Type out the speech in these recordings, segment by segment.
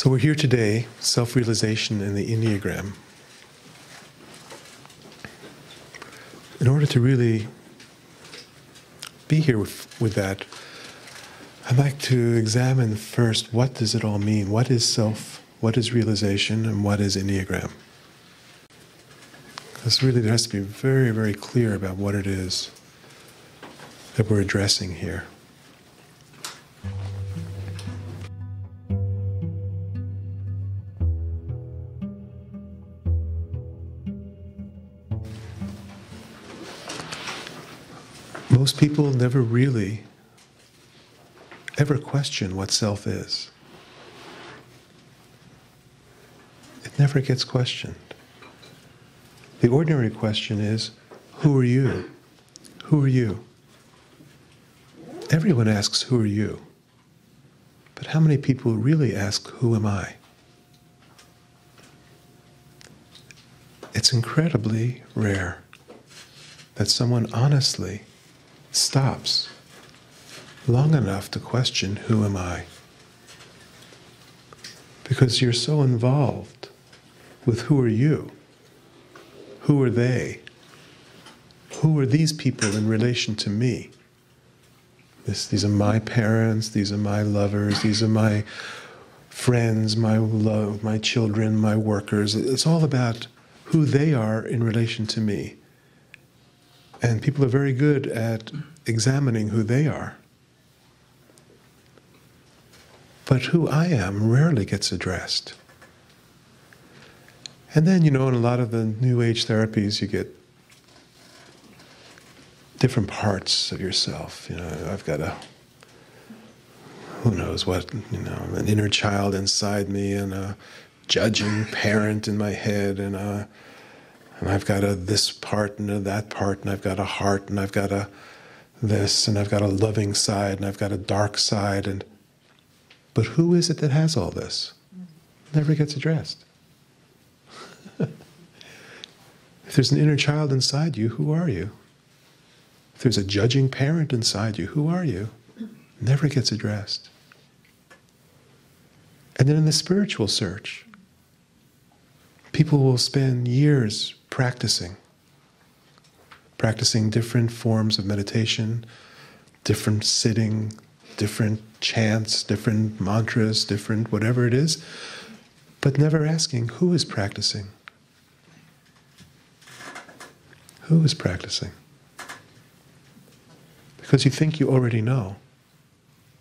So we're here today, self-realization in the Enneagram. In order to really be here with that, I'd like to examine first, what does it all mean? What is self, what is realization, and what is Enneagram? Because really there has to be very, very clear about what it is that we're addressing here. Most people never really ever question what self is. It never gets questioned. The ordinary question is, who are you? Who are you? Everyone asks, who are you? But how many people really ask, who am I? It's incredibly rare that someone honestly stops long enough to question, who am I? Because you're so involved with who are you? Who are they? Who are these people in relation to me? These are my parents, these are my lovers, these are my friends, my love, my children, my workers. It's all about who they are in relation to me. And people are very good at examining who they are. But who I am rarely gets addressed. And then, in a lot of the New Age therapies, you get different parts of yourself. I've got who knows what, an inner child inside me, and a judging parent in my head, and I've got a this part and a that part, and I've got a heart, and I've got a this, and I've got a loving side, and I've got a dark side. But who is it that has all this? Never gets addressed. If there's an inner child inside you, who are you? If there's a judging parent inside you, who are you? Never gets addressed. And then in the spiritual search, people will spend years practicing different forms of meditation, different sitting, different chants, different mantras, different whatever it is, but never asking, who is practicing? Who is practicing? Because you think you already know.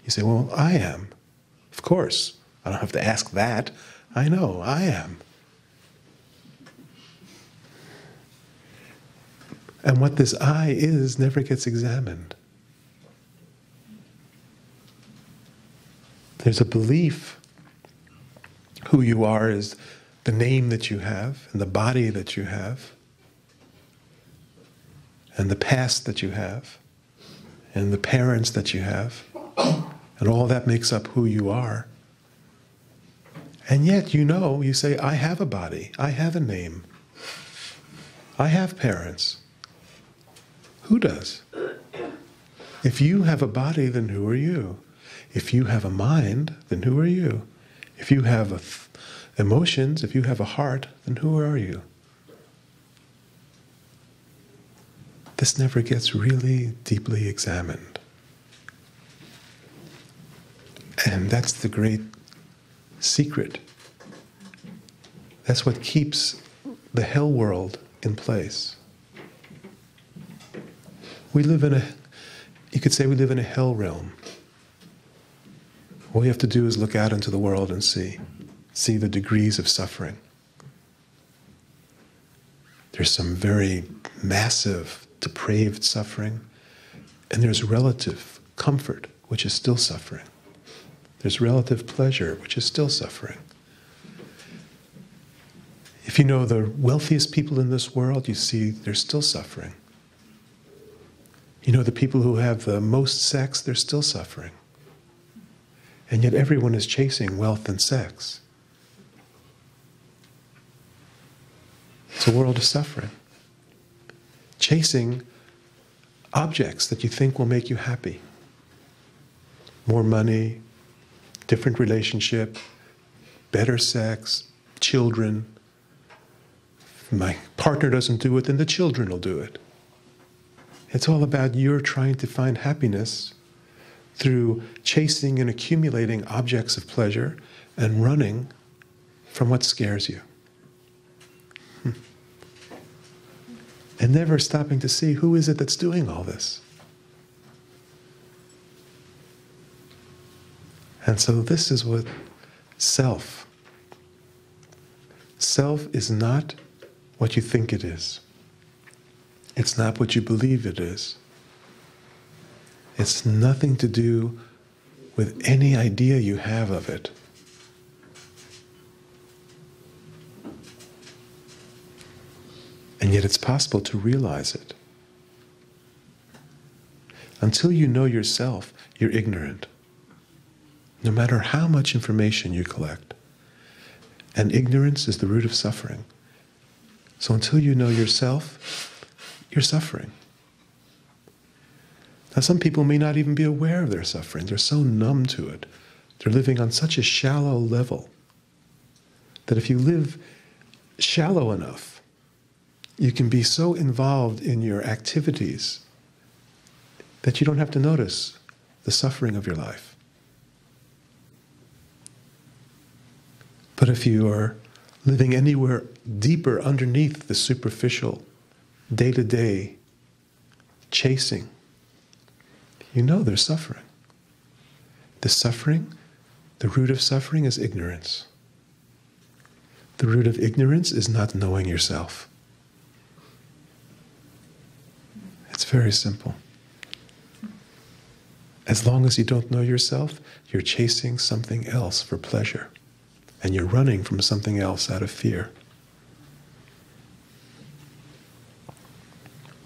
You say, well, I am. Of course. I don't have to ask that. I know, I am. And what this I is never gets examined. There's a belief who you are is the name that you have, and the body that you have, and the past that you have, and the parents that you have, and all that makes up who you are. And yet you say, I have a body, I have a name, I have parents. Who does? If you have a body, then who are you? If you have a mind, then who are you? If you have emotions, if you have a heart, then who are you? This never gets really deeply examined. And that's the great secret. That's what keeps the hell world in place. You could say we live in a hell realm. All you have to do is look out into the world and see the degrees of suffering. There's some very massive, depraved suffering, and there's relative comfort, which is still suffering. There's relative pleasure, which is still suffering. If you know the wealthiest people in this world, you see they're still suffering. You know the people who have the most sex, they're still suffering. And yet everyone is chasing wealth and sex. It's a world of suffering. Chasing objects that you think will make you happy. More money, different relationship, better sex, children. If my partner doesn't do it, then the children will do it. It's all about you're trying to find happiness through chasing and accumulating objects of pleasure and running from what scares you. And never stopping to see who is it that's doing all this. And so this is what self. Self is not what you think it is. It's not what you believe it is. It's nothing to do with any idea you have of it. And yet it's possible to realize it. Until you know yourself, you're ignorant. No matter how much information you collect. And ignorance is the root of suffering. So until you know yourself, you're suffering. Now some people may not even be aware of their suffering. They're so numb to it. They're living on such a shallow level that if you live shallow enough, you can be so involved in your activities that you don't have to notice the suffering of your life. But if you are living anywhere deeper underneath the superficial, day-to-day chasing, you know there's suffering. The suffering, the root of suffering is ignorance. The root of ignorance is not knowing yourself. It's very simple. As long as you don't know yourself, you're chasing something else for pleasure. And you're running from something else out of fear.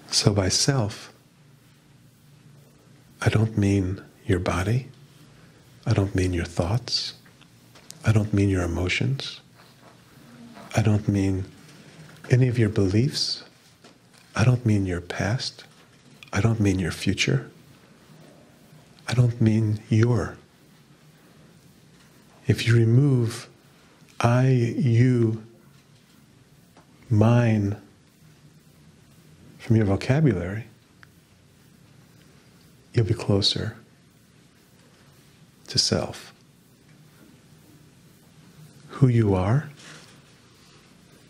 So by self, I don't mean your body. I don't mean your thoughts. I don't mean your emotions. I don't mean any of your beliefs. I don't mean your past. I don't mean your future. I don't mean your. If you remove I, you, mine from your vocabulary, you'll be closer to self. Who you are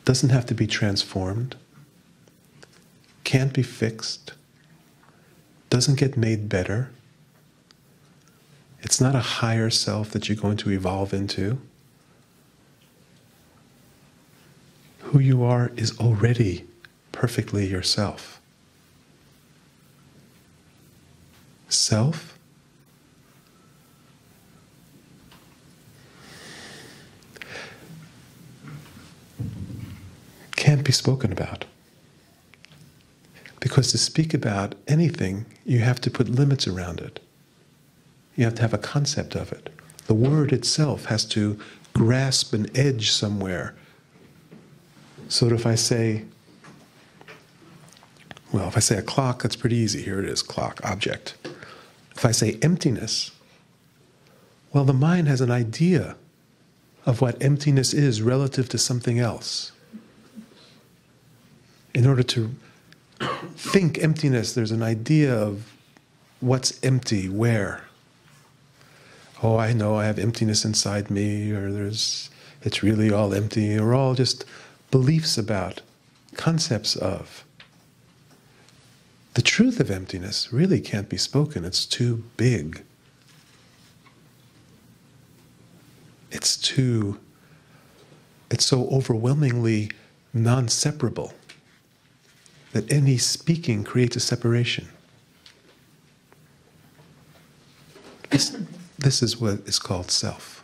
doesn't have to be transformed, can't be fixed, doesn't get made better. It's not a higher self that you're going to evolve into. Who you are is already perfectly yourself. Self can't be spoken about. Because to speak about anything, you have to put limits around it. You have to have a concept of it. The word itself has to grasp an edge somewhere. So that if I say a clock, that's pretty easy. Here it is, clock, object. If I say emptiness, well, the mind has an idea of what emptiness is relative to something else. In order to think emptiness, there's an idea of what's empty, where. Oh, I know I have emptiness inside me, or it's really all empty, or all just beliefs about, concepts of. The truth of emptiness really can't be spoken. It's too big. It's so overwhelmingly non-separable that any speaking creates a separation. This is what is called self.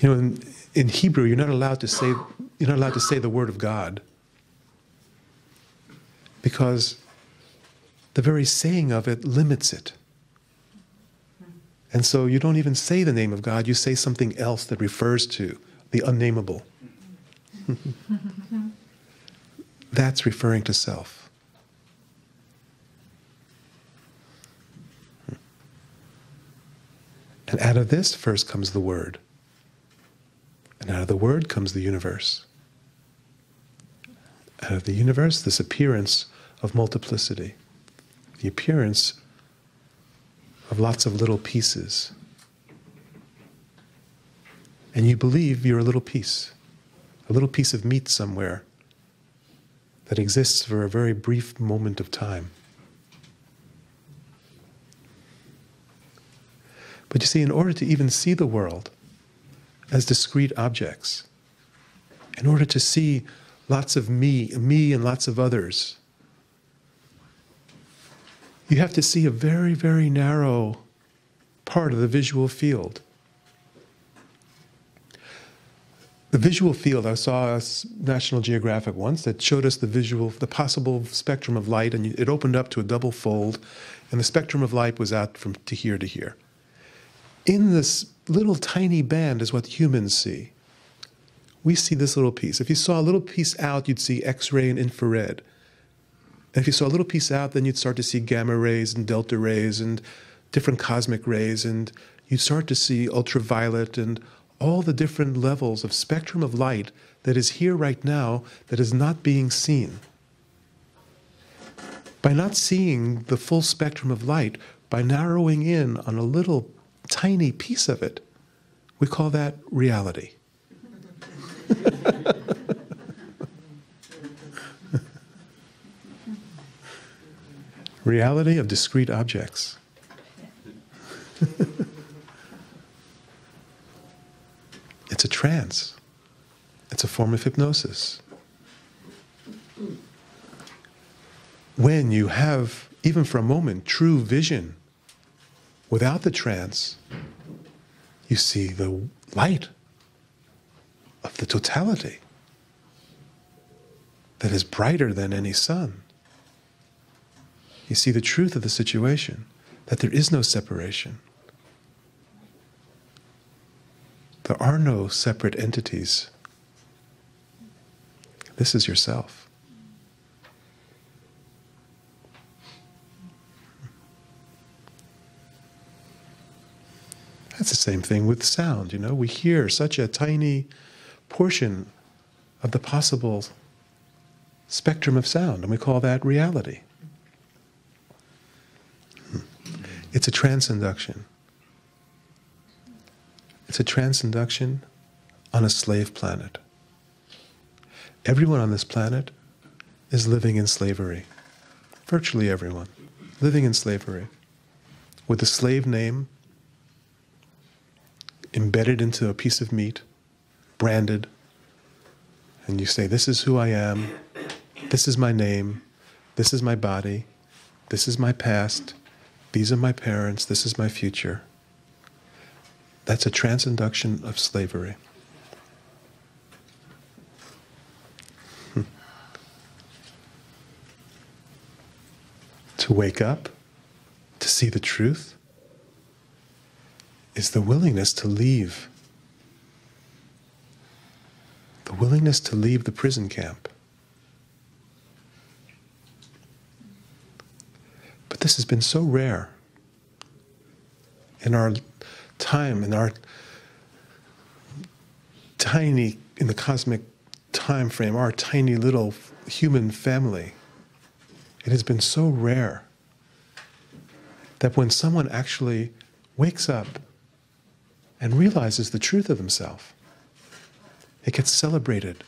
You know, in Hebrew, you're not allowed to say the word of God, because the very saying of it limits it. And so you don't even say the name of God, you say something else that refers to the unnameable. That's referring to self. And out of this first comes the Word. And out of the Word comes the universe. Out of the universe, this appearance of multiplicity. The appearance of lots of little pieces. And you believe you're a little piece of meat somewhere that exists for a very brief moment of time. But you see, in order to even see the world as discrete objects, in order to see lots of me and lots of others, you have to see a very, very narrow part of the visual field. The visual field, I saw a National Geographic once that showed us the possible spectrum of light, and it opened up to a double fold, and the spectrum of light was out from to here to here. In this little tiny band is what humans see. We see this little piece. If you saw a little piece out, you'd see X-ray and infrared. And if you saw a little piece out, then you'd start to see gamma rays and delta rays and different cosmic rays, and you'd start to see ultraviolet and all the different levels of spectrum of light that is here right now that is not being seen. By not seeing the full spectrum of light, by narrowing in on a little tiny piece of it, we call that reality. Reality of discrete objects. It's a trance. It's a form of hypnosis. When you have, even for a moment, true vision, without the trance, you see the light of the totality that is brighter than any sun. You see the truth of the situation, that there is no separation. There are no separate entities. This is yourself. That's the same thing with sound, We hear such a tiny portion of the possible spectrum of sound, and we call that reality. It's a transinduction. It's a transinduction on a slave planet. Everyone on this planet is living in slavery. Virtually everyone. Living in slavery. With a slave name embedded into a piece of meat, branded, and you say, this is who I am, this is my name, this is my body, this is my past, these are my parents, this is my future. That's a transinduction of slavery. To wake up, to see the truth, is the willingness to leave. The willingness to leave the prison camp. But this has been so rare in our time, in our tiny, in the cosmic time frame, our tiny little human family. It has been so rare that when someone actually wakes up and realizes the truth of himself, it gets celebrated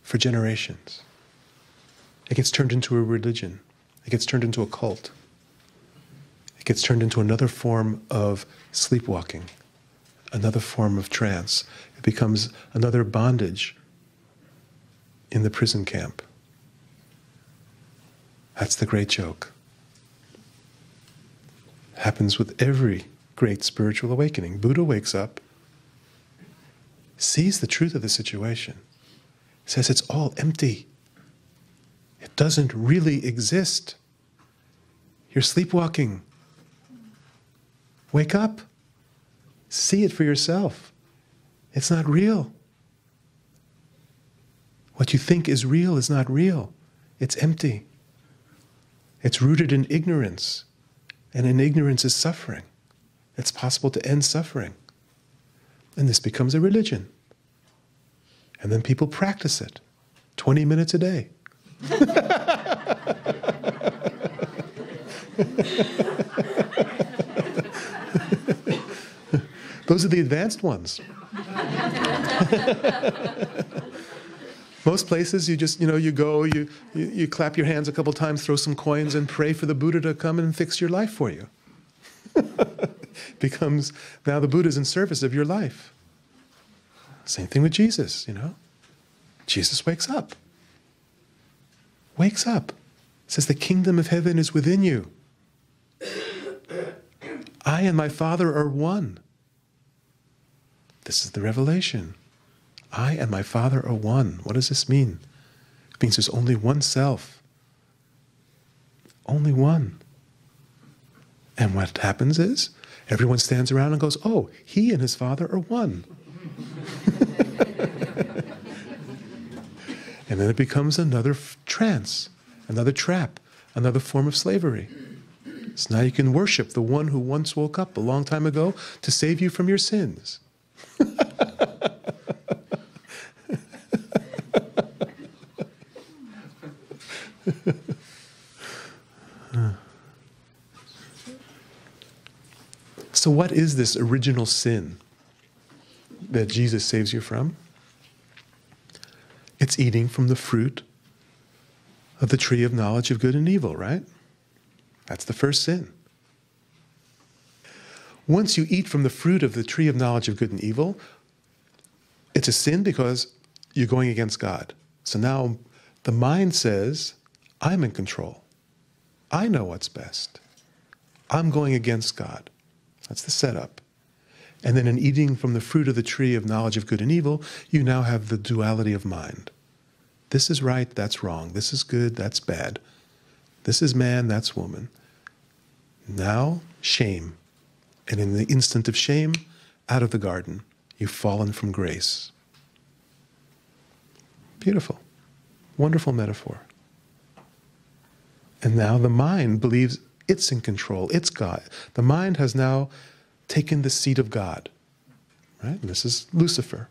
for generations. It gets turned into a religion. It gets turned into a cult. It gets turned into another form of sleepwalking, another form of trance. It becomes another bondage in the prison camp. That's the great joke. Happens with every great spiritual awakening. Buddha wakes up, sees the truth of the situation, says it's all empty. It doesn't really exist. You're sleepwalking. Wake up. See it for yourself. It's not real. What you think is real is not real. It's empty. It's rooted in ignorance, and in ignorance is suffering. It's possible to end suffering. And this becomes a religion. And then people practice it 20 minutes a day. Those are the advanced ones. Most places you just, you go, you clap your hands a couple times, throw some coins, and pray for the Buddha to come and fix your life for you. Becomes, now the Buddha's in service of your life. Same thing with Jesus, Jesus wakes up. Wakes up. Says the kingdom of heaven is within you. I and my Father are one. This is the revelation. I and my Father are one. What does this mean? It means there's only one self. Only one. And what happens is, everyone stands around and goes, oh, he and his Father are one. And then it becomes another trance, another trap, another form of slavery. So now you can worship the one who once woke up a long time ago to save you from your sins. So what is this original sin that Jesus saves you from? It's eating from the fruit of the tree of knowledge of good and evil, right? That's the first sin. Once you eat from the fruit of the tree of knowledge of good and evil, it's a sin because you're going against God. So now the mind says, I'm in control. I know what's best. I'm going against God. That's the setup. And then in eating from the fruit of the tree of knowledge of good and evil, you now have the duality of mind. This is right, that's wrong. This is good, that's bad. This is man, that's woman. Now, shame. And in the instant of shame, out of the garden, you've fallen from grace. Beautiful. Wonderful metaphor. And now the mind believes it's in control, it's God. The mind has now taken the seat of God. Right? And this is Lucifer,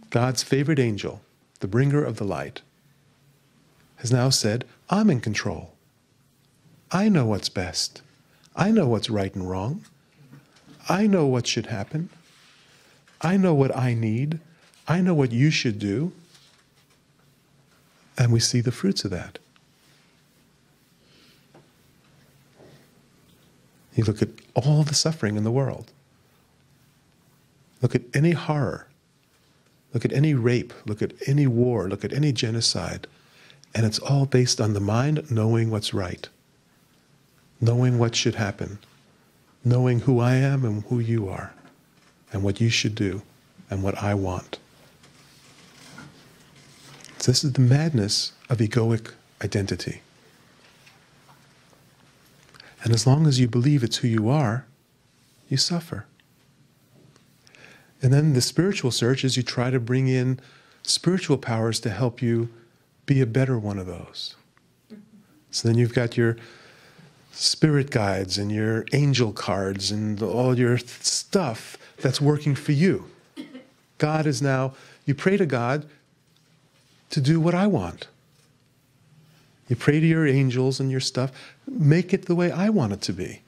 God's favorite angel, the bringer of the light, has now said, I'm in control. I know what's best. I know what's right and wrong. I know what should happen. I know what I need. I know what you should do. And we see the fruits of that. You look at all the suffering in the world. Look at any horror. Look at any rape. Look at any war. Look at any genocide. And it's all based on the mind knowing what's right. Knowing what should happen. Knowing who I am and who you are. And what you should do. And what I want. So this is the madness of egoic identity. And as long as you believe it's who you are, you suffer. And then the spiritual search is you try to bring in spiritual powers to help you be a better one of those. So then you've got your spirit guides and your angel cards and all your stuff that's working for you. God is now, you pray to God to do what I want. You pray to your angels and your stuff, make it the way I want it to be.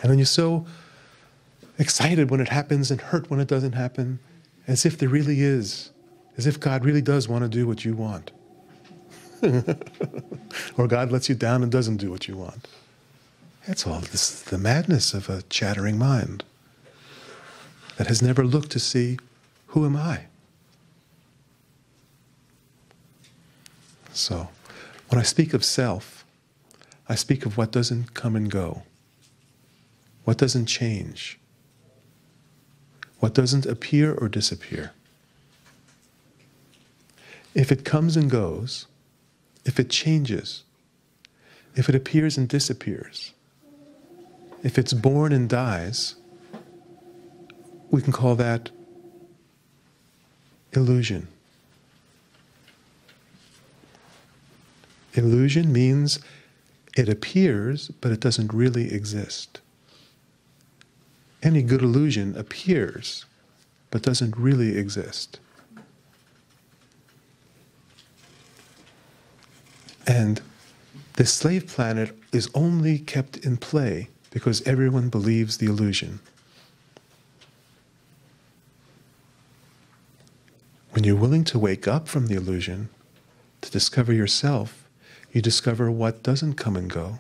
And then you're so excited when it happens and hurt when it doesn't happen, as if there really is, as if God really does want to do what you want. Or God lets you down and doesn't do what you want. That's all. This is the madness of a chattering mind that has never looked to see, who am I? So, when I speak of self, I speak of what doesn't come and go, what doesn't change, what doesn't appear or disappear. If it comes and goes, if it changes, if it appears and disappears, if it's born and dies, we can call that illusion. Illusion means It appears, but it doesn't really exist. Any good illusion appears, but doesn't really exist. And this slave planet is only kept in play because everyone believes the illusion. When you're willing to wake up from the illusion, to discover yourself, you discover what doesn't come and go,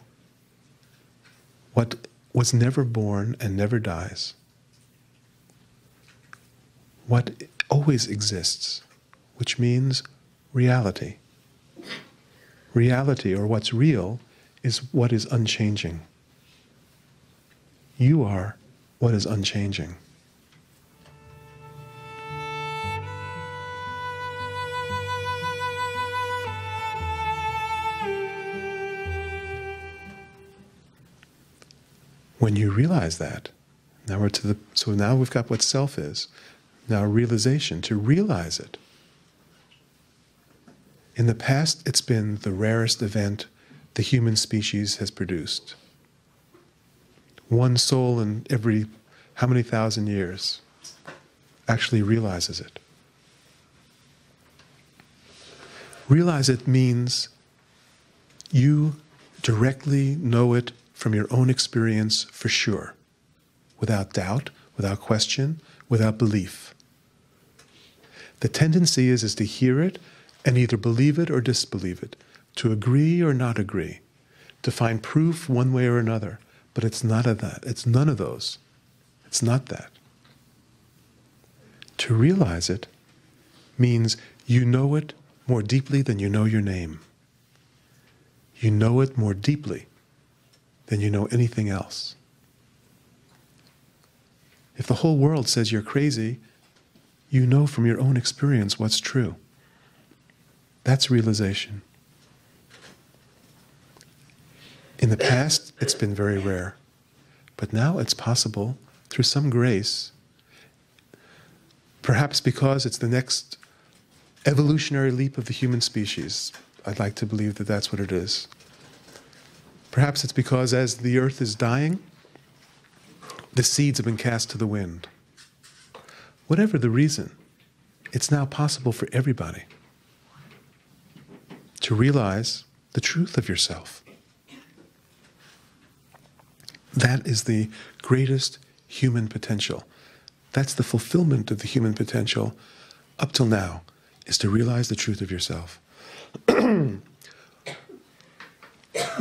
what was never born and never dies, what always exists, which means reality. Reality, or what's real, is what is unchanging. You are what is unchanging. When you realize that, now we're so now we've got what self is. Now realization, to realize it. In the past, it's been the rarest event the human species has produced. One soul in every how many thousand years actually realizes it. Realize it means you directly know it from your own experience for sure, without doubt, without question, without belief. The tendency is to hear it and either believe it or disbelieve it, to agree or not agree, to find proof one way or another. But it's not of that. It's none of those. It's not that. To realize it means you know it more deeply than you know your name. You know it more deeply than you know anything else. If the whole world says you're crazy, you know from your own experience what's true. That's realization. In the past, it's been very rare. But now it's possible, through some grace, perhaps because it's the next evolutionary leap of the human species. I'd like to believe that that's what it is. Perhaps it's because as the earth is dying, the seeds have been cast to the wind. Whatever the reason, it's now possible for everybody to realize the truth of yourself. That is the greatest human potential. That's the fulfillment of the human potential up till now, is to realize the truth of yourself.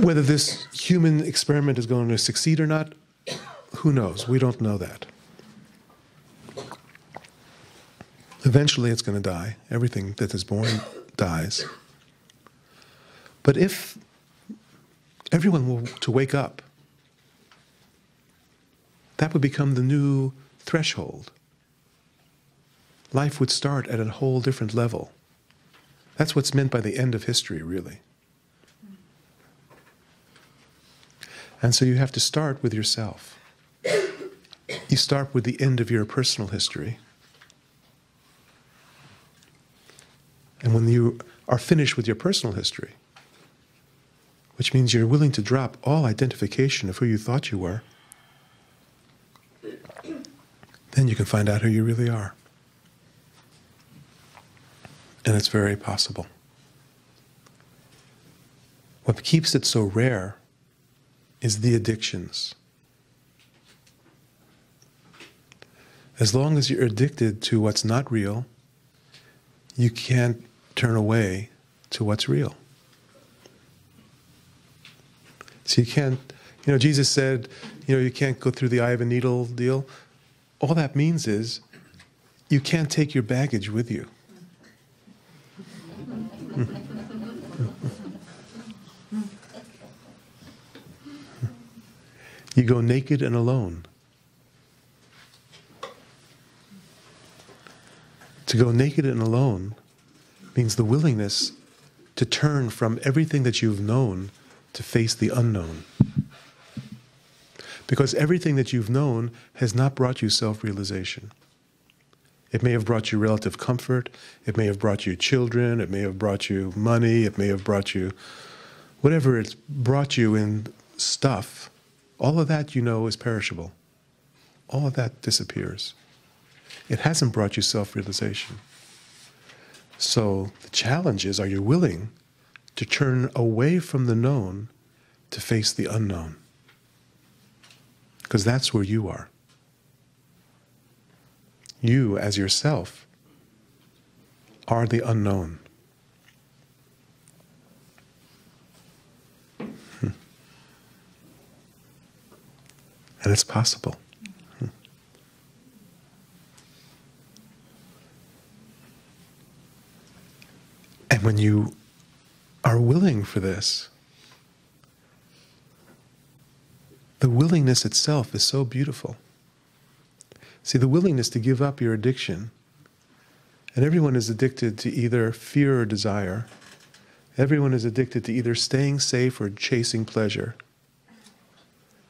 Whether this human experiment is going to succeed or not, who knows? We don't know that. Eventually it's going to die. Everything that is born dies. But if everyone were to wake up, that would become the new threshold. Life would start at a whole different level. That's what's meant by the end of history, really. And so you have to start with yourself. You start with the end of your personal history. And when you are finished with your personal history, which means you're willing to drop all identification of who you thought you were, then you can find out who you really are. And it's very possible. What keeps it so rare is the addictions. As long as you're addicted to what's not real, you can't turn away to what's real. So you can't, Jesus said, you can't go through the eye of a needle deal. All that means is you can't take your baggage with you. You go naked and alone. To go naked and alone means the willingness to turn from everything that you've known to face the unknown. Because everything that you've known has not brought you self-realization. It may have brought you relative comfort, it may have brought you children, it may have brought you money, it may have brought you Whatever it's brought you in stuff, all of that you know is perishable. All of that disappears. It hasn't brought you self-realization. So the challenge is, are you willing to turn away from the known to face the unknown? Because that's where you are. You, as yourself, are the unknown. And it's possible. And when you are willing for this, the willingness itself is so beautiful. See, the willingness to give up your addiction, and everyone is addicted to either fear or desire. Everyone is addicted to either staying safe or chasing pleasure.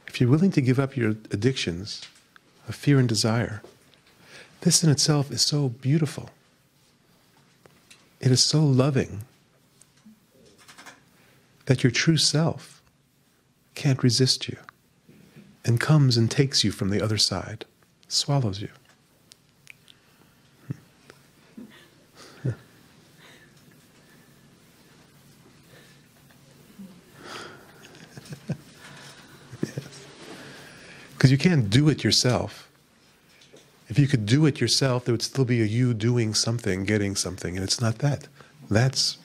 If you're willing to give up your addictions of fear and desire, this in itself is so beautiful. It is so loving that your true self can't resist you and comes and takes you from the other side, swallows you. Because you can't do it yourself. If you could do it yourself, there would still be a you doing something, getting something, and it's not that. That's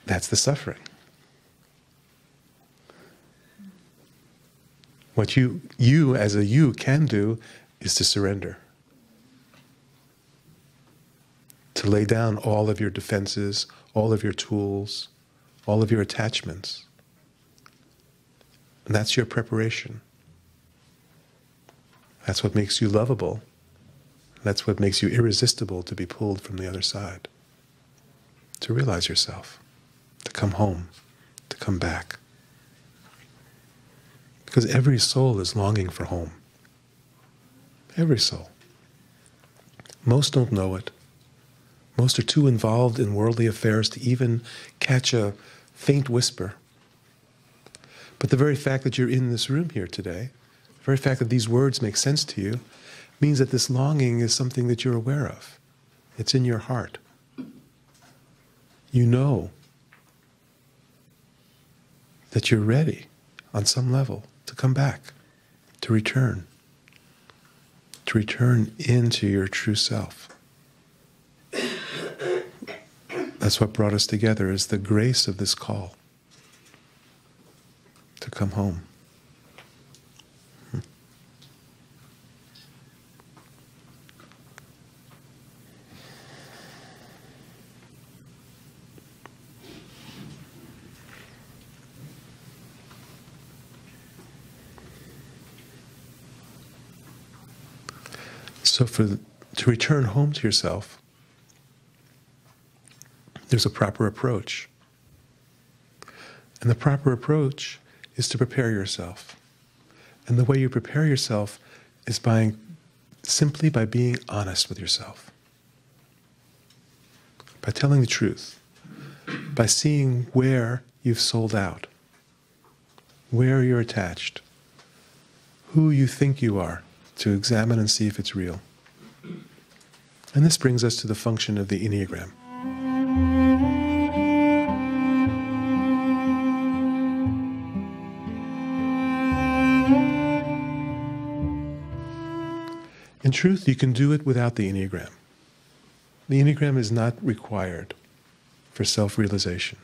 that's the suffering. What you as a you can do is to surrender. To lay down all of your defenses, all of your tools, all of your attachments. And that's your preparation. That's what makes you lovable. That's what makes you irresistible to be pulled from the other side. To realize yourself, to come home, to come back. Because every soul is longing for home. Every soul. Most don't know it. Most are too involved in worldly affairs to even catch a faint whisper. But the very fact that you're in this room here today, the very fact that these words make sense to you, means that this longing is something that you're aware of. It's in your heart. You know that you're ready, on some level, to come back, to return into your true self. That's what brought us together, is the grace of this call to come home. So to return home to yourself, there's a proper approach. And the proper approach is to prepare yourself. And the way you prepare yourself is simply by being honest with yourself. By telling the truth. By seeing where you've sold out. Where you're attached. Who you think you are, to examine and see if it's real. And this brings us to the function of the Enneagram. In truth, you can do it without the Enneagram. The Enneagram is not required for self-realization.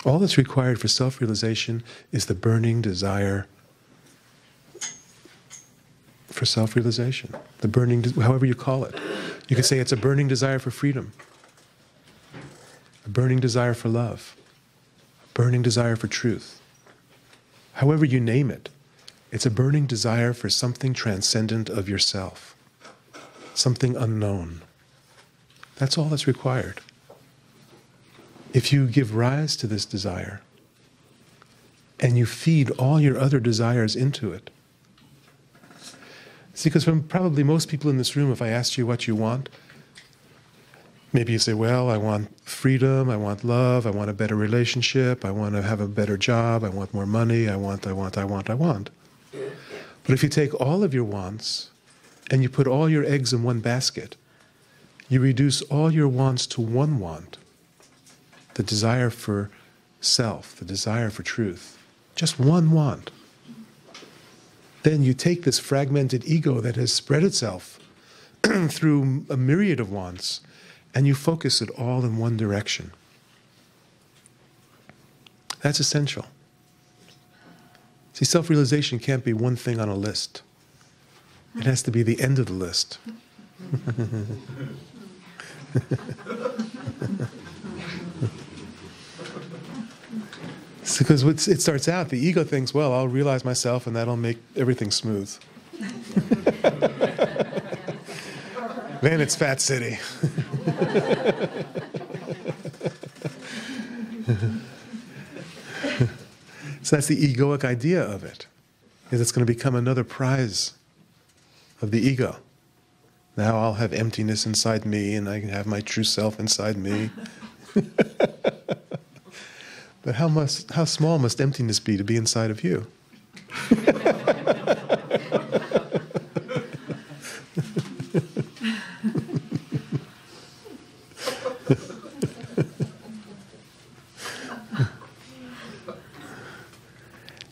All that's required for self-realization is the burning desire for self-realization. The burning, however you call it. You could say it's a burning desire for freedom, a burning desire for love, a burning desire for truth. However you name it, it's a burning desire for something transcendent of yourself, something unknown. That's all that's required. If you give rise to this desire, and you feed all your other desires into it. See, because from probably most people in this room, if I asked you what you want, Maybe you say, well, I want freedom, I want love, I want a better relationship, I want to have a better job, I want more money, I want. But if you take all of your wants and you put all your eggs in one basket, you reduce all your wants to one want, the desire for self, the desire for truth, just one want. Then you take this fragmented ego that has spread itself through a myriad of wants, and you focus it all in one direction. That's essential. See, self-realization can't be one thing on a list. It has to be the end of the list. It's because it starts out, the ego thinks, well, I'll realize myself and that'll make everything smooth. Then it's Fat City. So that's the egoic idea of it, is it's going to become another prize of the ego. Now I'll have emptiness inside me and I can have my true self inside me. But how small must emptiness be to be inside of you?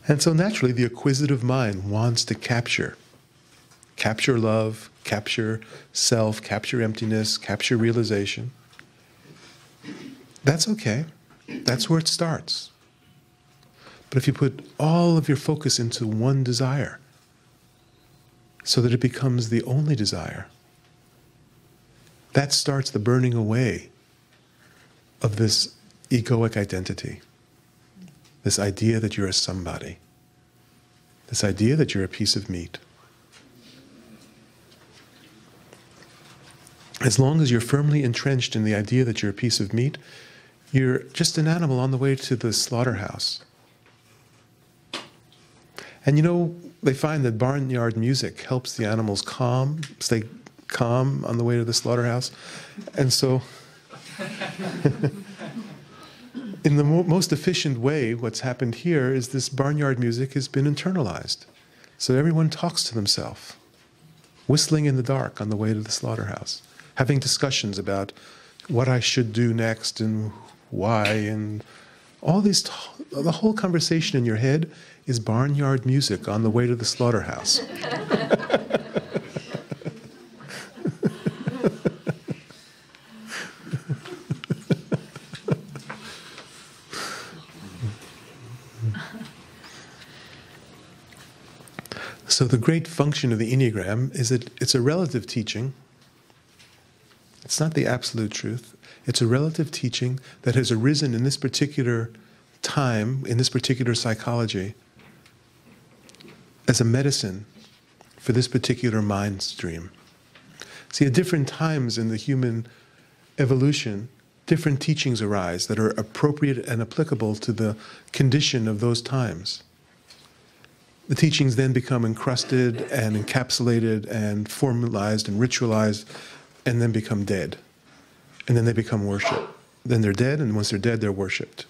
And so naturally, the acquisitive mind wants to capture love, capture self, capture emptiness, capture realization. That's okay. That's where it starts. But if you put all of your focus into one desire, so that it becomes the only desire, that starts the burning away of this egoic identity, this idea that you're a somebody, this idea that you're a piece of meat. As long as you're firmly entrenched in the idea that you're a piece of meat, you're just an animal on the way to the slaughterhouse. And you know, they find that barnyard music helps the animals stay calm on the way to the slaughterhouse. And so, in the most efficient way, what's happened here is this barnyard music has been internalized. So everyone talks to themselves, whistling in the dark on the way to the slaughterhouse, having discussions about what I should do next and why, and all these, the whole conversation in your head is barnyard music on the way to the slaughterhouse. So the great function of the Enneagram is that it's a relative teaching. It's not the absolute truth. It's a relative teaching that has arisen in this particular time, in this particular psychology, as a medicine for this particular mind stream. See, at different times in the human evolution, different teachings arise that are appropriate and applicable to the condition of those times. The teachings then become encrusted and encapsulated and formalized and ritualized, and then become dead. And then they become worshipped. Then they're dead, and once they're dead, they're worshipped.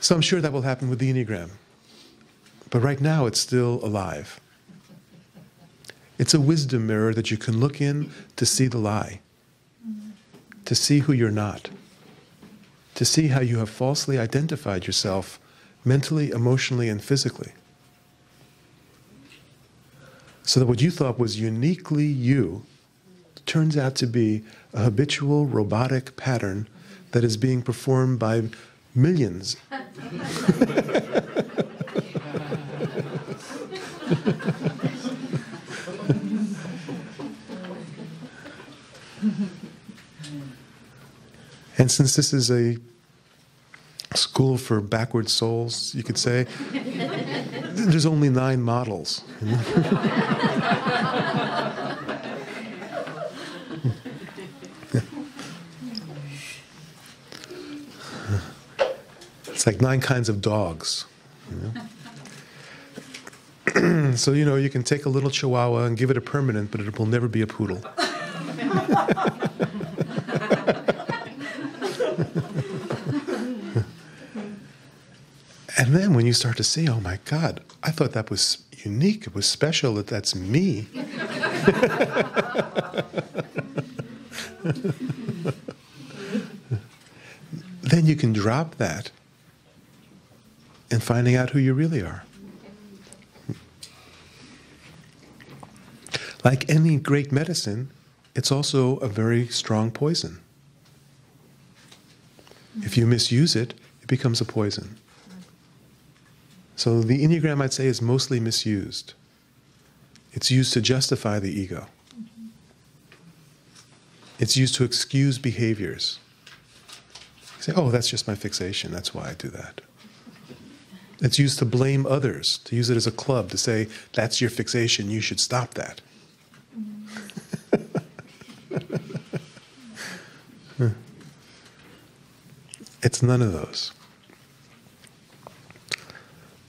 So I'm sure that will happen with the Enneagram. But right now, it's still alive. It's a wisdom mirror that you can look in to see the lie, to see who you're not, to see how you have falsely identified yourself mentally, emotionally, and physically. So that what you thought was uniquely you turns out to be a habitual robotic pattern that is being performed by millions. And since this is a school for backward souls, you could say, there's only 9 models. It's like 9 kinds of dogs. You know? So, you can take a little chihuahua and give it a permanent, but it will never be a poodle. And then when you start to see, oh my God, I thought that was unique, it was special, that's me. Then you can drop that and finding out who you really are. Like any great medicine, it's also a very strong poison. If you misuse it, it becomes a poison. So the Enneagram, I'd say, is mostly misused. It's used to justify the ego. It's used to excuse behaviors. You say, oh, that's just my fixation, that's why I do that. It's used to blame others, to use it as a club, to say, that's your fixation, you should stop that. It's none of those.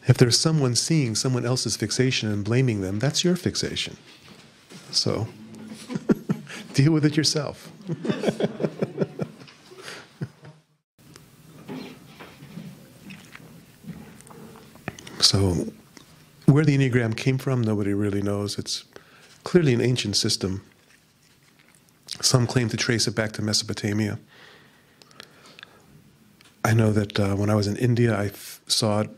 If there's someone seeing someone else's fixation and blaming them, that's your fixation. So, deal with it yourself. So, where the Enneagram came from, nobody really knows. It's clearly an ancient system. Some claim to trace it back to Mesopotamia. I know that when I was in India, I found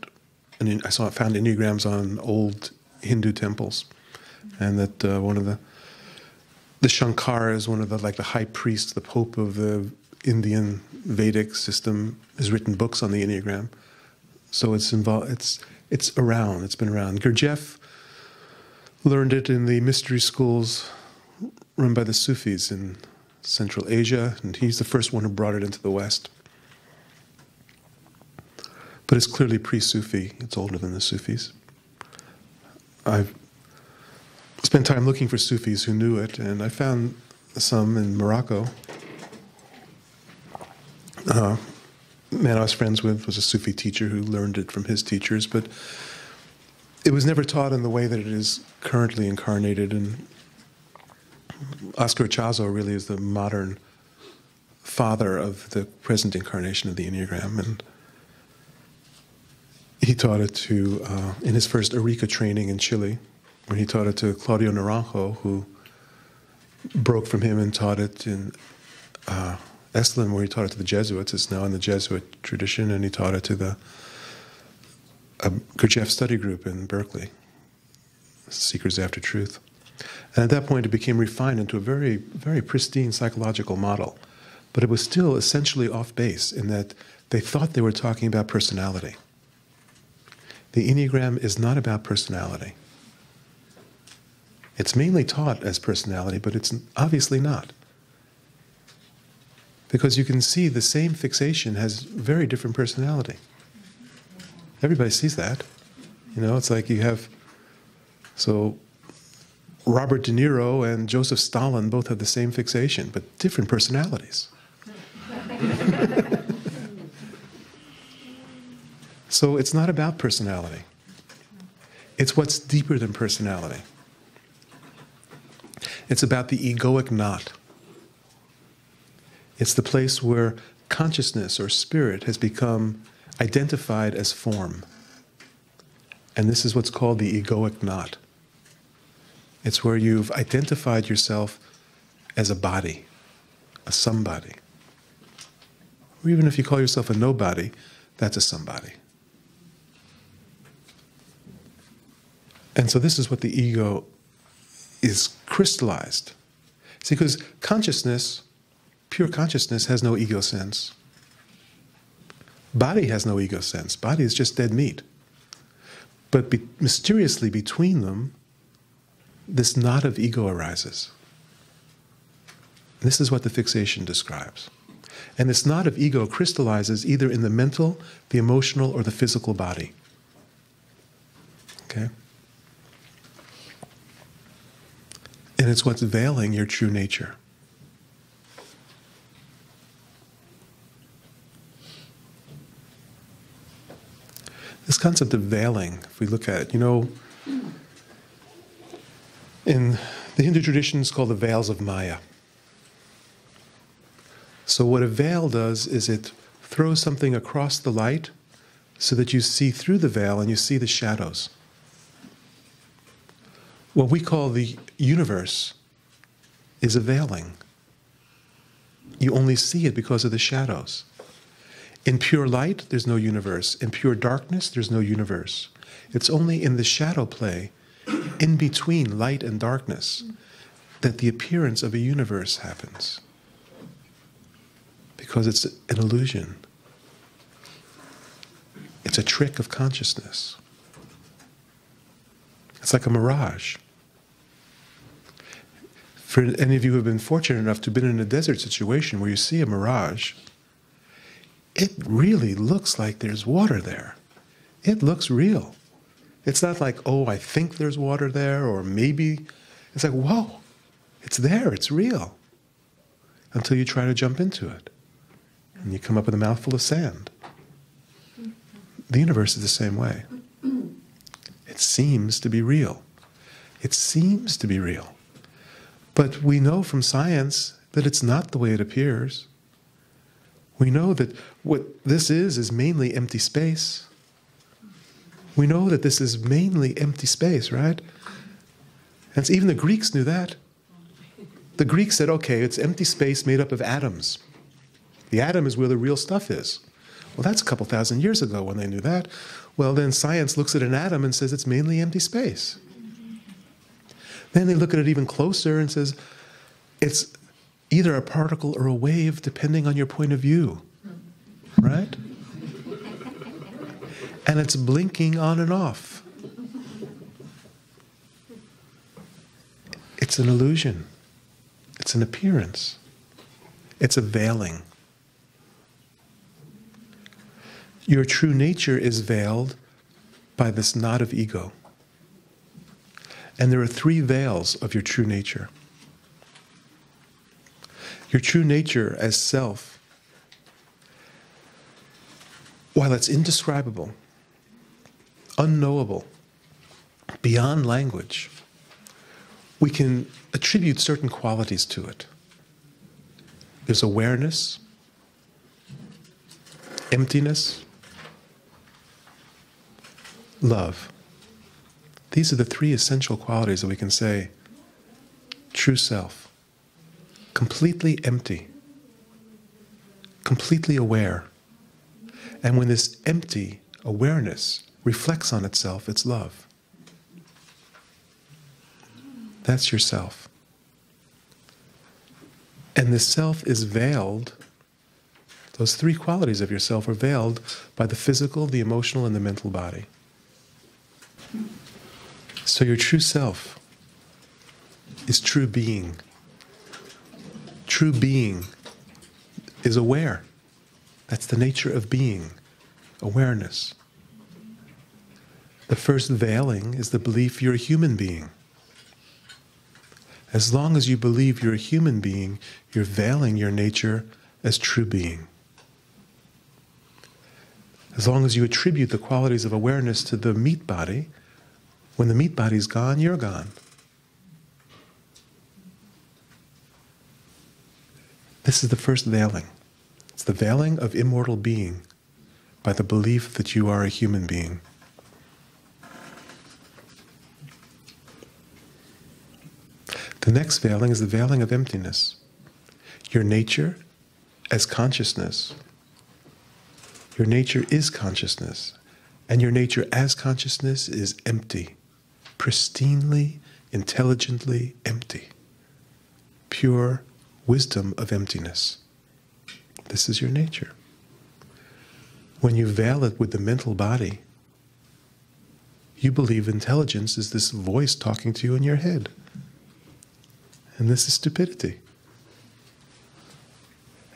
Enneagrams on old Hindu temples, and that one of the Shankara is one of the high priests, the pope of the Indian Vedic system, has written books on the Enneagram. So it's involved. It's around. It's been around. Gurdjieff learned it in the mystery schools run by the Sufis in Central Asia, and he's the first one who brought it into the West. But it's clearly pre-Sufi. It's older than the Sufis. I've spent time looking for Sufis who knew it, and I found some in Morocco. Man I was friends with was a Sufi teacher who learned it from his teachers, but it was never taught in the way that it is currently incarnated. And Oscar Chazo really is the modern father of the present incarnation of the Enneagram, and he taught it to, in his first Eureka training in Chile, when he taught it to Claudio Naranjo, who broke from him and taught it in Esalen, where he taught it to the Jesuits. It's now in the Jesuit tradition, and he taught it to the Gurdjieff study group in Berkeley, Seekers After Truth. And at that point, it became refined into a very, very pristine psychological model. But it was still essentially off base in that they thought they were talking about personality. The Enneagram is not about personality. It's mainly taught as personality, but it's obviously not. Because you can see the same fixation has very different personality. Everybody sees that. It's like you have, so Robert De Niro and Joseph Stalin both have the same fixation, but different personalities. So it's not about personality. It's what's deeper than personality. It's about the egoic knot. It's the place where consciousness or spirit has become identified as form. And this is what's called the egoic knot. It's where you've identified yourself as a body, a somebody. Or even if you call yourself a nobody, that's a somebody. And so this is what the ego is crystallized. See, because consciousness, pure consciousness, has no ego sense. Body has no ego sense. Body is just dead meat. But mysteriously between them, this knot of ego arises. This is what the fixation describes. And this knot of ego crystallizes either in the mental, the emotional, or the physical body. Okay? And it's what's veiling your true nature. This concept of veiling, if we look at it, In the Hindu tradition, it's called the veils of Maya. So what a veil does is it throws something across the light so that you see through the veil and you see the shadows. What we call the universe is a veiling. You only see it because of the shadows. In pure light, there's no universe. In pure darkness, there's no universe. It's only in the shadow play, in between light and darkness, that the appearance of a universe happens. Because it's an illusion. It's a trick of consciousness. It's like a mirage. For any of you who have been fortunate enough to have been in a desert situation where you see a mirage, it really looks like there's water there. It looks real. It's not like, oh, I think there's water there, or maybe. It's like, whoa, it's there, it's real. Until you try to jump into it. And you come up with a mouthful of sand. The universe is the same way. It seems to be real. It seems to be real. But we know from science that it's not the way it appears. We know that what this is mainly empty space. We know that this is mainly empty space, right? And even the Greeks knew that. The Greeks said, okay, it's empty space made up of atoms. The atom is where the real stuff is. Well, that's a couple thousand years ago when they knew that. Well, then science looks at an atom and says it's mainly empty space. Then they look at it even closer and says it's either a particle or a wave depending on your point of view, right? And it's blinking on and off. It's an illusion. It's an appearance. It's a veiling. Your true nature is veiled by this knot of ego. And there are 3 veils of your true nature. Your true nature as self, while it's indescribable, unknowable, beyond language, we can attribute certain qualities to it. There's awareness, emptiness, love. These are the 3 essential qualities that we can say, true self, completely empty, completely aware. And when this empty awareness reflects on itself, it's love. That's your self. And the self is veiled, those 3 qualities of yourself are veiled by the physical, the emotional, and the mental body. So your true self is true being. True being is aware. That's the nature of being, awareness. The first veiling is the belief you're a human being. As long as you believe you're a human being, you're veiling your nature as true being. As long as you attribute the qualities of awareness to the meat body, when the meat body's gone, you're gone. This is the first veiling. It's the veiling of immortal being by the belief that you are a human being. The next veiling is the veiling of emptiness. Your nature as consciousness. Your nature is consciousness. And your nature as consciousness is empty. Pristinely, intelligently empty. Pure wisdom of emptiness. This is your nature. When you veil it with the mental body, you believe intelligence is this voice talking to you in your head. And this is stupidity.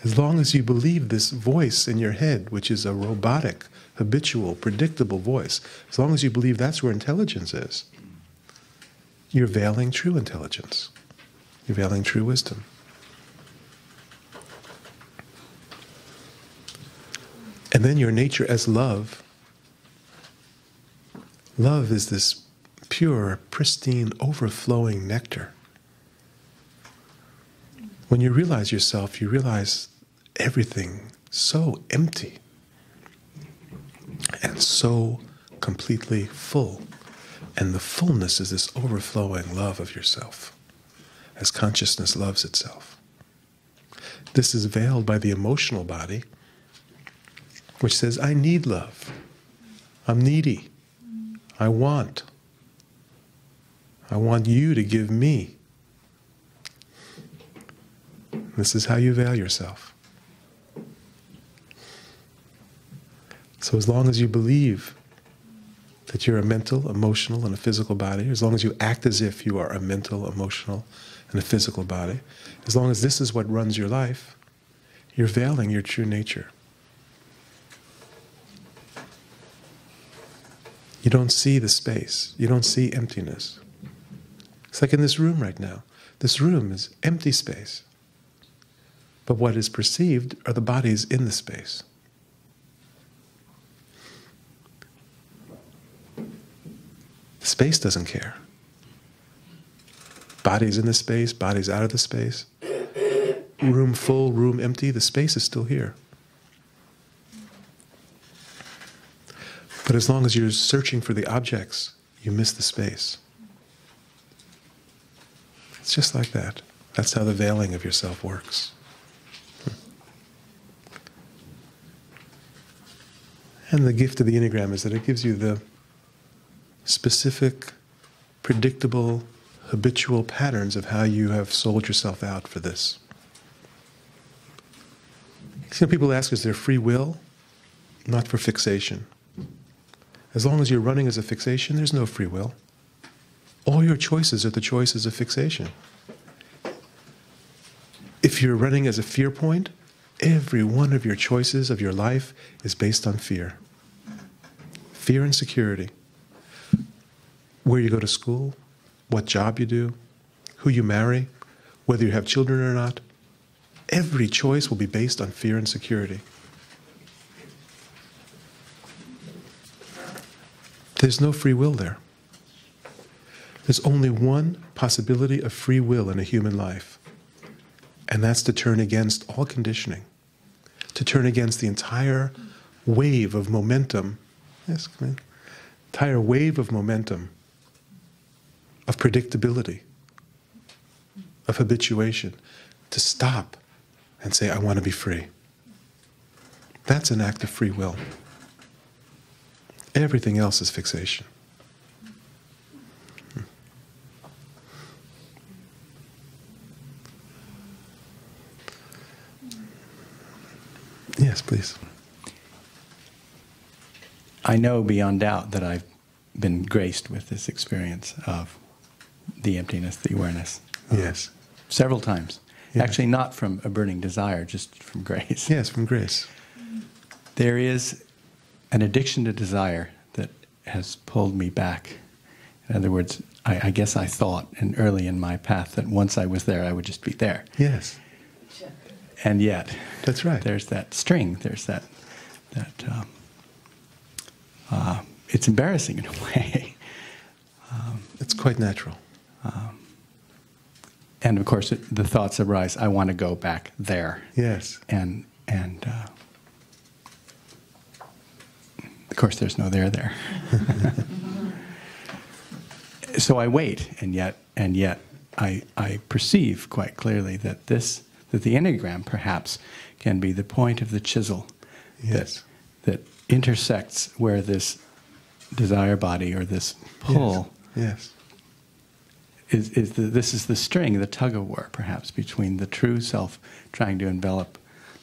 As long as you believe this voice in your head, which is a robotic, habitual, predictable voice, as long as you believe that's where intelligence is, you're veiling true intelligence. You're veiling true wisdom. And then your nature as love. Love is this pure, pristine, overflowing nectar. When you realize yourself, you realize everything so empty and so completely full. And the fullness is this overflowing love of yourself, as consciousness loves itself. This is veiled by the emotional body, which says, I need love. I'm needy. I want you to give me. This is how you veil yourself. So as long as you believe that you're a mental, emotional, and a physical body, as long as you act as if you are a mental, emotional, and a physical body, as long as this is what runs your life, you're veiling your true nature. You don't see the space. You don't see emptiness. It's like in this room right now. This room is empty space. But what is perceived are the bodies in the space. The space doesn't care. Bodies in the space, bodies out of the space. Room full, room empty, the space is still here. But as long as you're searching for the objects, you miss the space. It's just like that. That's how the veiling of yourself works. And the gift of the Enneagram is that it gives you the specific, predictable, habitual patterns of how you have sold yourself out for this. So people ask, is there free will? Not for fixation. As long as you're running as a fixation, there's no free will. All your choices are the choices of fixation. If you're running as a fear point, every one of your choices of your life is based on fear. Fear and security. Where you go to school, what job you do, who you marry, whether you have children or not, every choice will be based on fear and security. There's no free will there. There's only one possibility of free will in a human life, and that's to turn against all conditioning, to turn against the entire wave of momentum, yes, come in, entire wave of momentum, of predictability, of habituation, to stop and say, I want to be free. That's an act of free will. Everything else is fixation. Yes, please. I know beyond doubt that I've been graced with this experience of the emptiness, the awareness. Yes. Several times. Yes. Actually, not from a burning desire, just from grace. Yes, from grace. There is an addiction to desire that has pulled me back. In other words, I guess I thought early in my path that once I was there, I would just be there. Yes. And yet, that's right. There's that string. There's that it's embarrassing in a way. It's quite natural. And of course, the thoughts arise, I want to go back there. Yes. And of course, there's no there. So I wait, and yet I perceive quite clearly that the Enneagram perhaps can be the point of the chisel. Yes. that intersects where this desire body or this pull yes. this is the string, the tug of war perhaps between the true self trying to envelop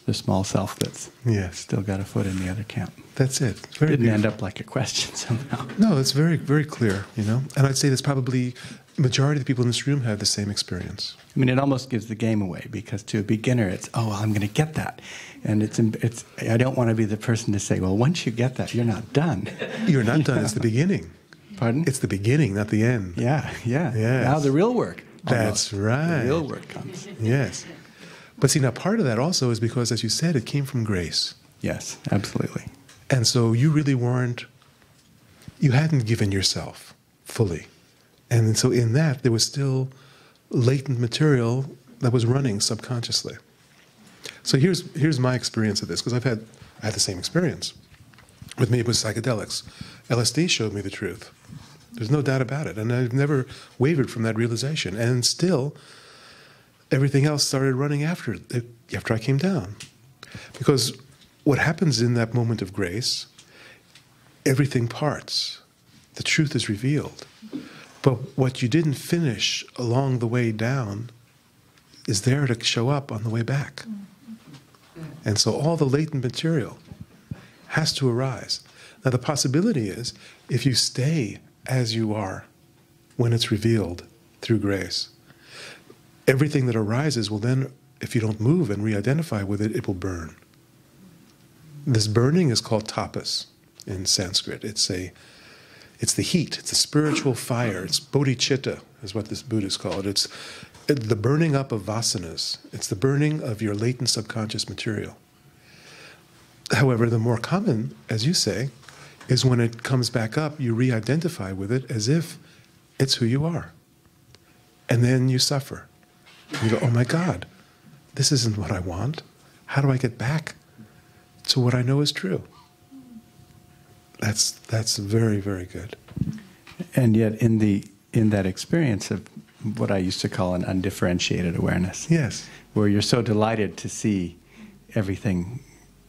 the small self that's still got a foot in the other camp. That's it. It's very Didn't end up like a question somehow. No, it's very, very clear, you know. And I'd say that's probably the majority of the people in this room have the same experience. I mean, it almost gives the game away because to a beginner, it's, oh, well, I'm going to get that. And it's. I don't want to be the person to say, well, once you get that, you're not done. You're not done. It's the beginning. Pardon? It's the beginning, not the end. Yeah. Yes. Now the real work. That's right. The real work comes. Yes. But see, now part of that also is because, as you said, it came from grace. Yes, absolutely. And so you really you hadn't given yourself fully. And so in that, there was still latent material that was running subconsciously. So here's my experience of this, because I had the same experience. With me, it was psychedelics. LSD showed me the truth. There's no doubt about it. And I've never wavered from that realization. And still, everything else started running after I came down. Because what happens in that moment of grace, everything parts. The truth is revealed. But what you didn't finish along the way down is there to show up on the way back. And so all the latent material has to arise. Now the possibility is, if you stay as you are when it's revealed through grace, everything that arises will then, if you don't move and re-identify with it, it will burn. This burning is called tapas in Sanskrit. It's the heat, it's a spiritual fire. It's bodhicitta is what this Buddhists call it. It's the burning up of vasanas. It's the burning of your latent subconscious material. However, the more common, as you say, is when it comes back up, you re-identify with it as if it's who you are. And then you suffer. You go, oh my God, this isn't what I want. How do I get back to what I know is true? That's very, very good. And yet in that experience of what I used to call an undifferentiated awareness. Yes. Where you're so delighted to see everything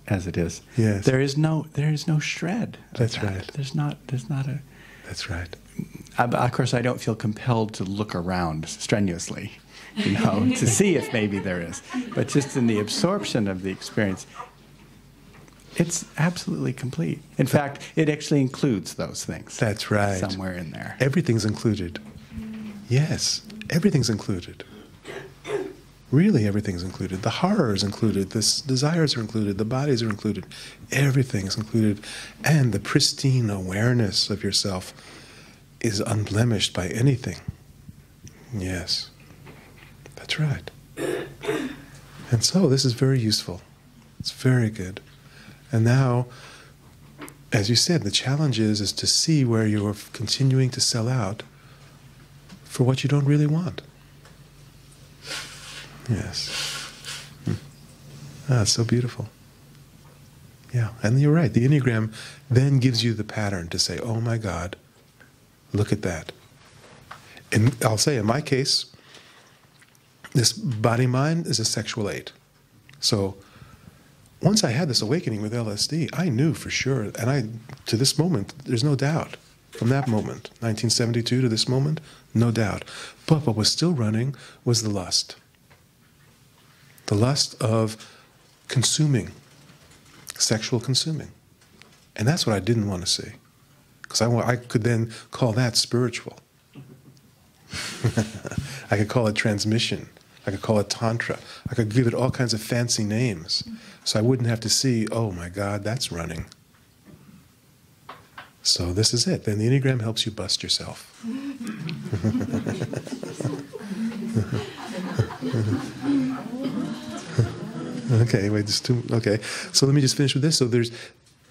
as it is. Yes. There is no shred. That's right. There's not a. That's right. Of course, I don't feel compelled to look around strenuously, to see if maybe there is. But just in the absorption of the experience, it's absolutely complete. In fact, it actually includes those things. That's right. Somewhere in there. Everything's included. Yes, everything's included. Really, everything's included. The horror is included. The desires are included. The bodies are included. Everything is included. And the pristine awareness of yourself is unblemished by anything. Yes, that's right. And so this is very useful. It's very good. And now, as you said, the challenge is to see where you're continuing to sell out for what you don't really want. Yes. It's so beautiful. Yeah, and you're right. The Enneagram then gives you the pattern to say, oh my God, look at that. And I'll say, in my case, this body-mind is a sexual 8. So once I had this awakening with LSD, I knew for sure, and to this moment, there's no doubt. From that moment, 1972 to this moment, no doubt. But what was still running was the lust. The lust of consuming, sexual consuming. And that's what I didn't want to see. Because I could then call that spiritual. I could call it transmission. I could call it tantra. I could give it all kinds of fancy names. So I wouldn't have to see, oh my God, that's running. So this is it. Then the Enneagram helps you bust yourself. Okay, wait, okay. So let me just finish with this. So there's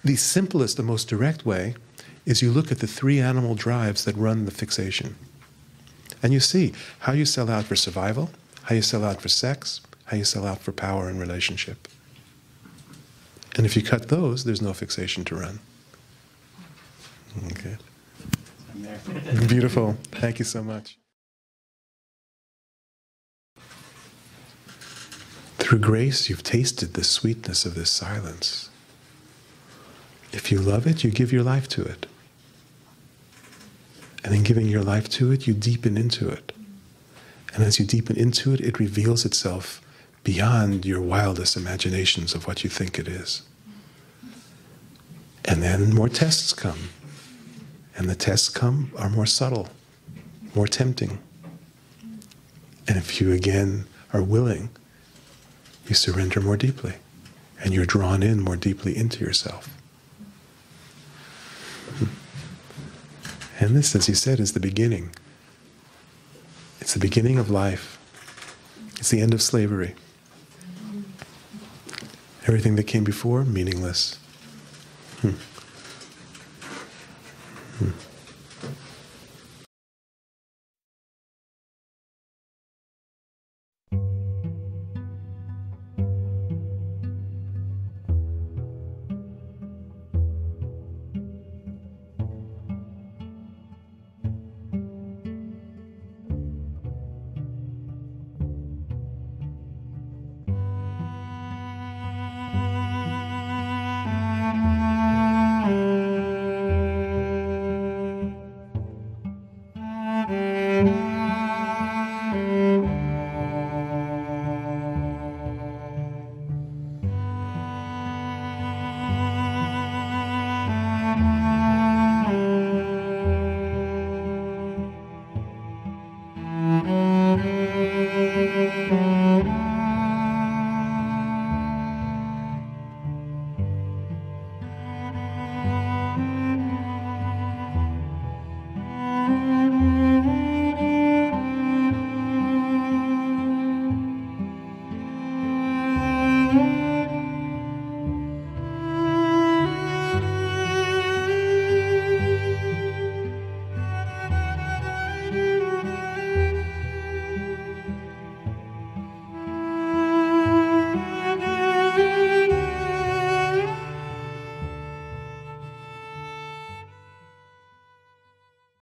the simplest, the most direct way is you look at the 3 animal drives that run the fixation. And you see how you sell out for survival, how you sell out for sex, how you sell out for power and relationship. And if you cut those, there's no fixation to run. Okay. Beautiful. Thank you so much. Through grace, you've tasted the sweetness of this silence. If you love it, you give your life to it. And in giving your life to it, you deepen into it. And as you deepen into it, it reveals itself beyond your wildest imaginations of what you think it is. And then more tests come. And the tests are more subtle, more tempting. And if you again are willing, you surrender more deeply. And you're drawn in more deeply into yourself. And this, as you said, is the beginning. It's the beginning of life. It's the end of slavery. Everything that came before, meaningless.